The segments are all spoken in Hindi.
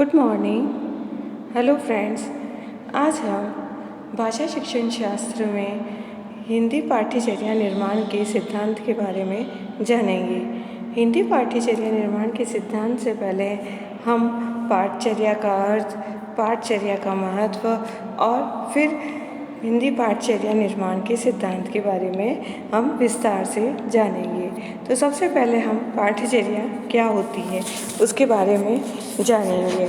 Good morning. Hello friends. आज हम भाषा शिक्षण शास्त्र में हिंदी पाठ्यचर्या निर्माण के सिद्धांत के बारे में जानेंगे। हिंदी पाठ्यचर्या निर्माण के सिद्धांत से पहले हम पाठचर्या का अर्थ, पाठचर्या का महत्व और फिर हिंदी पाठचर्या निर्माण के सिद्धांत के बारे में हम विस्तार से जानेंगे। तो सबसे पहले हम पाठचर्या क्या होती है उसके बारे में जानेंगे।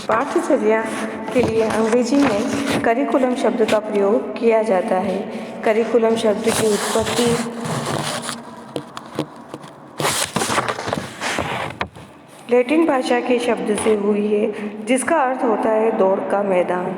पाठचर्या के लिए अंग्रेजी में करिकुलम शब्द का प्रयोग किया जाता है। करिकुलम शब्द की उत्पत्ति लैटिन भाषा के शब्द से हुई है जिसका अर्थ होता है दौड़ का मैदान।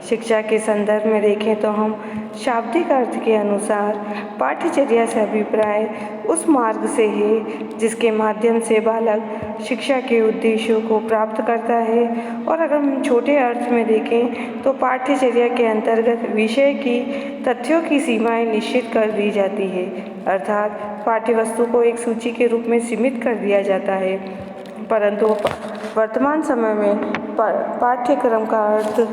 शिक्षा के संदर्भ में देखें तो हम शाब्दिक अर्थ के अनुसार पाठ्यचर्या से अभिप्राय उस मार्ग से है जिसके माध्यम से बालक शिक्षा के उद्देश्यों को प्राप्त करता है। और अगर हम छोटे अर्थ में देखें तो पाठ्यचर्या के अंतर्गत विषय की तथ्यों की सीमाएं निश्चित कर दी जाती है, अर्थात पाठ्यवस्तु को एक सूची के रूप में सीमित कर दिया जाता है। परंतु वर्तमान समय में पाठ्यक्रम का अर्थ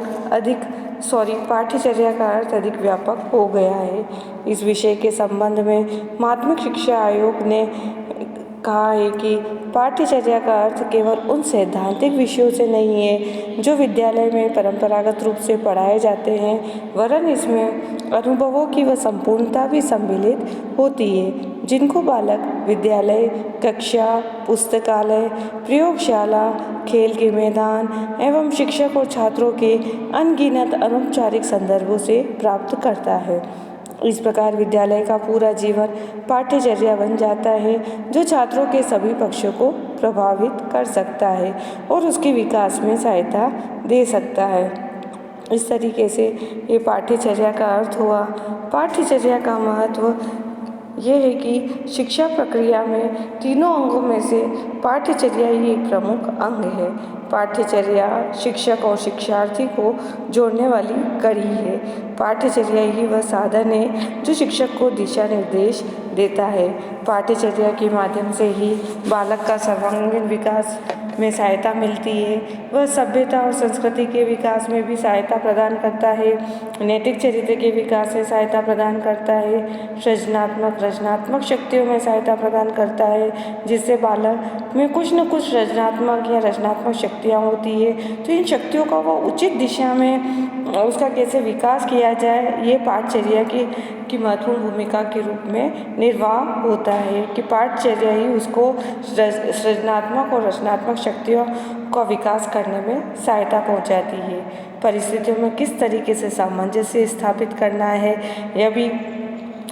पाठ्यचर्या का अर्थ अधिक व्यापक हो गया है। इस विषय के संबंध में माध्यमिक शिक्षा आयोग ने कहा है कि पाठ्यचर्या का अर्थ केवल उन सैद्धांतिक विषयों से नहीं है जो विद्यालय में परंपरागत रूप से पढ़ाए जाते हैं, वरन इसमें अनुभवों की वह संपूर्णता भी सम्मिलित होती है जिनको बालक विद्यालय, कक्षा, पुस्तकालय, प्रयोगशाला, खेल के मैदान एवं शिक्षक और छात्रों के अनगिनत अनौपचारिक संदर्भों से प्राप्त करता है। इस प्रकार विद्यालय का पूरा जीवन पाठ्यचर्या बन जाता है जो छात्रों के सभी पक्षों को प्रभावित कर सकता है और उसके विकास में सहायता दे सकता है। इस तरीके से ये पाठ्यचर्या का अर्थ हुआ। पाठ्यचर्या का महत्व ये है कि शिक्षा प्रक्रिया में तीनों अंगों में से पाठ्यचर्या ही एक प्रमुख अंग है। पाठ्यचर्या शिक्षक और शिक्षार्थी को जोड़ने वाली कड़ी है। पाठ्यचर्या ही वह साधन है जो शिक्षक को दिशा निर्देश देता है। पाठ्यचर्या के माध्यम से ही बालक का सर्वांगीण विकास में सहायता मिलती है। वह सभ्यता और संस्कृति के विकास में भी सहायता प्रदान करता है, नैतिक चरित्र के विकास में सहायता प्रदान करता है, रचनात्मक शक्तियों में सहायता प्रदान करता है, जिससे बालक में कुछ न कुछ रचनात्मक शक्तियाँ होती है। तो इन शक्तियों का वो उचित दिशा में उसका कैसे विकास किया जाए, ये पाठचर्या की महत्वपूर्ण भूमिका के रूप में निर्वाह होता है कि पाठचर्या ही उसको सृजनात्मक और रचनात्मक शक्तियों का विकास करने में सहायता पहुंचाती है। परिस्थितियों में किस तरीके से सामंजस्य स्थापित करना है, यह भी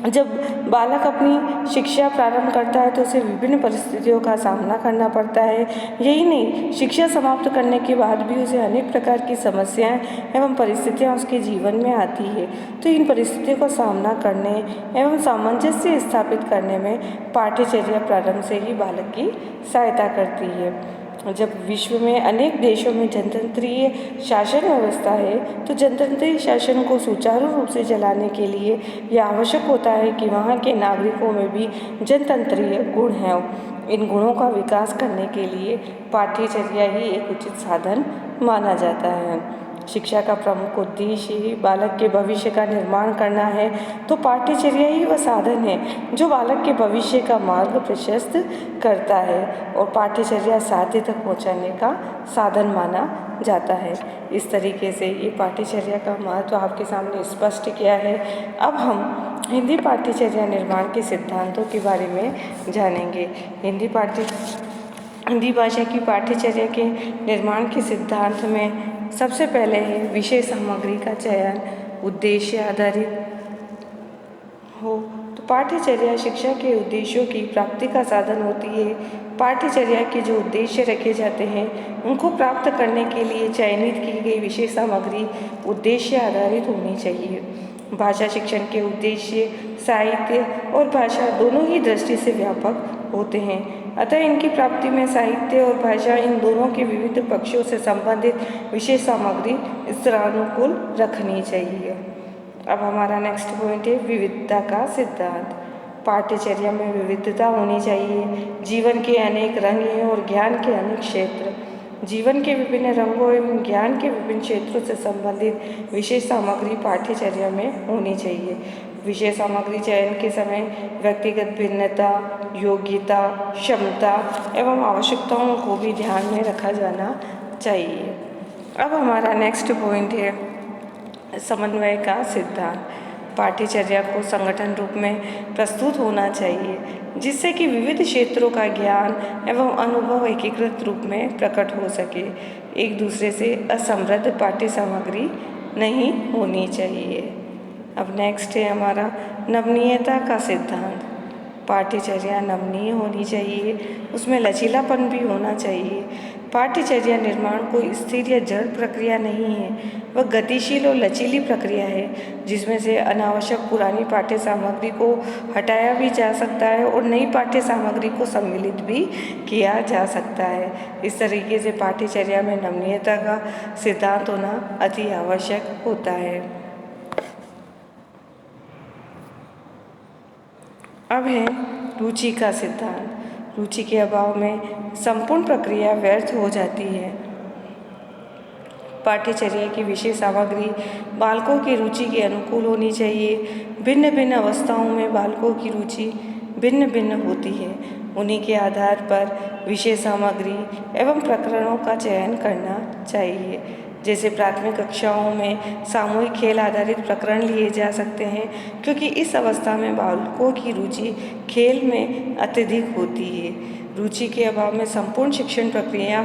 जब बालक अपनी शिक्षा प्रारंभ करता है तो उसे विभिन्न परिस्थितियों का सामना करना पड़ता है। यही नहीं, शिक्षा समाप्त करने के बाद भी उसे अनेक प्रकार की समस्याएं एवं परिस्थितियां उसके जीवन में आती है। तो इन परिस्थितियों का सामना करने एवं सामंजस्य स्थापित करने में पाठ्यचर्या प्रारंभ से ही बालक की सहायता करती है। जब विश्व में अनेक देशों में जनतंत्रीय शासन व्यवस्था है तो जनतंत्रीय शासन को सुचारू रूप से चलाने के लिए यह आवश्यक होता है कि वहाँ के नागरिकों में भी जनतंत्रीय गुण हैं। इन गुणों का विकास करने के लिए पाठ्यचर्या ही एक उचित साधन माना जाता है। शिक्षा का प्रमुख उद्देश्य ही बालक के भविष्य का निर्माण करना है, तो पाठ्यचर्या ही वह साधन है जो बालक के भविष्य का मार्ग प्रशस्त करता है और पाठ्यचर्या साध्य तक पहुंचाने का साधन माना जाता है। इस तरीके से ये पाठ्यचर्या का महत्व आपके सामने स्पष्ट किया है। अब हम हिंदी पाठ्यचर्या निर्माण के सिद्धांतों के बारे में जानेंगे। हिंदी भाषा की पाठ्यचर्या के निर्माण के सिद्धांत में सबसे पहले है विषय सामग्री का चयन उद्देश्य आधारित हो। तो पाठ्यचर्या शिक्षा के उद्देश्यों की प्राप्ति का साधन होती है। पाठ्यचर्या के जो उद्देश्य रखे जाते हैं उनको प्राप्त करने के लिए चयनित की गई विषय सामग्री उद्देश्य आधारित होनी चाहिए। भाषा शिक्षण के उद्देश्य साहित्य और भाषा दोनों ही दृष्टि से व्यापक होते हैं, अतः इनकी प्राप्ति में साहित्य और भाषा इन दोनों के विविध पक्षों से संबंधित विषय सामग्री स्तरानुकूल रखनी चाहिए। अब हमारा नेक्स्ट पॉइंट है विविधता का सिद्धांत। पाठ्यचर्या में विविधता होनी चाहिए। जीवन के अनेक रंग हैं और ज्ञान के अनेक क्षेत्र। जीवन के विभिन्न रंगों एवं ज्ञान के विभिन्न क्षेत्रों से संबंधित विषय सामग्री पाठ्यचर्या में होनी चाहिए। विषय सामग्री चयन के समय व्यक्तिगत भिन्नता, योग्यता, क्षमता एवं आवश्यकताओं को भी ध्यान में रखा जाना चाहिए। अब हमारा नेक्स्ट पॉइंट है समन्वय का सिद्धांत। पाठ्यचर्या को संगठन रूप में प्रस्तुत होना चाहिए, जिससे कि विविध क्षेत्रों का ज्ञान एवं अनुभव एकीकृत रूप में प्रकट हो सके। एक दूसरे से असमृद्ध पाठ्य सामग्री नहीं होनी चाहिए। अब नेक्स्ट है हमारा नमनीयता का सिद्धांत। पाठ्यचर्या नमनीय होनी चाहिए, उसमें लचीलापन भी होना चाहिए। पाठ्यचर्या निर्माण कोई स्थिर या जड़ प्रक्रिया नहीं है, वह गतिशील और लचीली प्रक्रिया है, जिसमें से अनावश्यक पुरानी पाठ्य सामग्री को हटाया भी जा सकता है और नई पाठ्य सामग्री को सम्मिलित भी किया जा सकता है। इस तरीके से पाठ्यचर्या में नमनीयता का सिद्धांत होना अति आवश्यक होता है। अब है रुचि का सिद्धांत। रुचि के अभाव में संपूर्ण प्रक्रिया व्यर्थ हो जाती है। पाठ्यचर्या की विषय सामग्री बालकों की रुचि के अनुकूल होनी चाहिए। भिन्न भिन्न अवस्थाओं में बालकों की रुचि भिन्न भिन्न होती है। उन्हीं के आधार पर विषय सामग्री एवं प्रकरणों का चयन करना चाहिए। जैसे प्राथमिक कक्षाओं में सामूहिक खेल आधारित प्रकरण लिए जा सकते हैं, क्योंकि इस अवस्था में बालकों की रुचि खेल में अत्यधिक होती है। रुचि के अभाव में संपूर्ण शिक्षण प्रक्रिया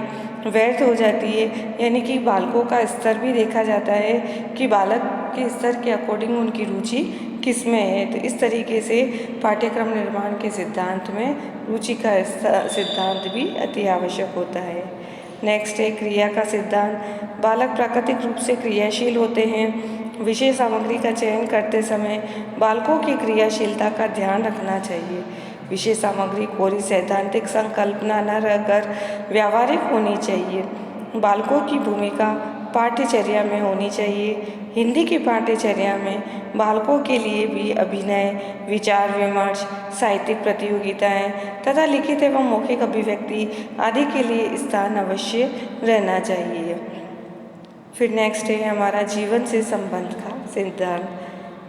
व्यर्थ हो जाती है, यानी कि बालकों का स्तर भी देखा जाता है कि बालक के स्तर के अकॉर्डिंग उनकी रुचि किस में है। तो इस तरीके से पाठ्यक्रम निर्माण के सिद्धांत में रुचि का सिद्धांत भी अति आवश्यक होता है। नेक्स्ट है क्रिया का सिद्धांत। बालक प्राकृतिक रूप से क्रियाशील होते हैं। विषय सामग्री का चयन करते समय बालकों की क्रियाशीलता का ध्यान रखना चाहिए। विषय सामग्री कोरी सैद्धांतिक संकल्पना न रहकर व्यावहारिक होनी चाहिए। बालकों की भूमिका पाठ्यचर्या में होनी चाहिए। हिंदी की पाठ्यचर्या में बालकों के लिए भी अभिनय, विचार विमर्श, साहित्यिक प्रतियोगिताएं तथा लिखित एवं मौखिक अभिव्यक्ति आदि के लिए स्थान अवश्य रहना चाहिए। फिर नेक्स्ट है हमारा जीवन से संबंध का सिद्धांत।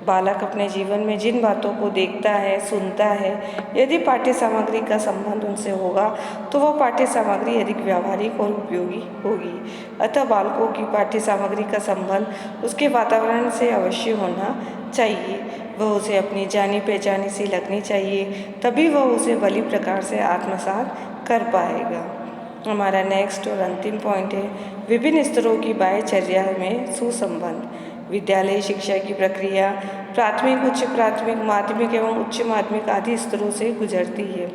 बालक अपने जीवन में जिन बातों को देखता है, सुनता है, यदि पाठ्य सामग्री का संबंध उनसे होगा तो वह पाठ्य सामग्री अधिक व्यावहारिक और उपयोगी होगी। अतः बालकों की पाठ्य सामग्री का संबंध उसके वातावरण से अवश्य होना चाहिए। वह उसे अपनी जानी पहचानी सी लगनी चाहिए, तभी वह उसे भली प्रकार से आत्मसात कर पाएगा। हमारा नेक्स्ट और अंतिम पॉइंट है विभिन्न स्तरों की बाह्यचर्या में सुसंबंध। विद्यालय शिक्षा की प्रक्रिया प्राथमिक, उच्च प्राथमिक, माध्यमिक एवं उच्च माध्यमिक आदि स्तरों से गुजरती है।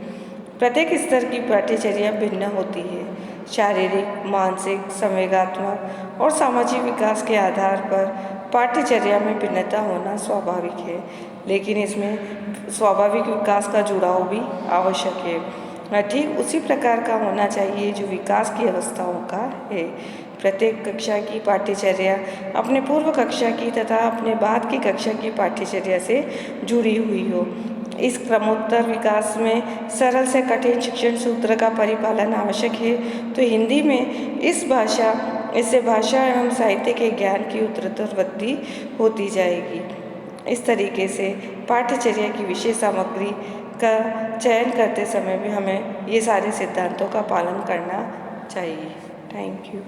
प्रत्येक स्तर की पाठ्यचर्या भिन्न होती है। शारीरिक, मानसिक, संवेगात्मक और सामाजिक विकास के आधार पर पाठ्यचर्या में भिन्नता होना स्वाभाविक है, लेकिन इसमें स्वाभाविक विकास का जुड़ाव भी आवश्यक है। ठीक उसी प्रकार का होना चाहिए जो विकास की अवस्थाओं का है। प्रत्येक कक्षा की पाठ्यचर्या अपने पूर्व कक्षा की तथा अपने बाद की कक्षा की पाठ्यचर्या से जुड़ी हुई हो। इस क्रमोत्तर विकास में सरल से कठिन शिक्षण सूत्र का परिपालन आवश्यक है। तो हिंदी में इससे भाषा एवं साहित्य के ज्ञान की उत्तरोत्तर वृद्धि होती जाएगी। इस तरीके से पाठ्यचर्या की विषय सामग्री का चयन करते समय भी हमें ये सारे सिद्धांतों का पालन करना चाहिए। Thank you.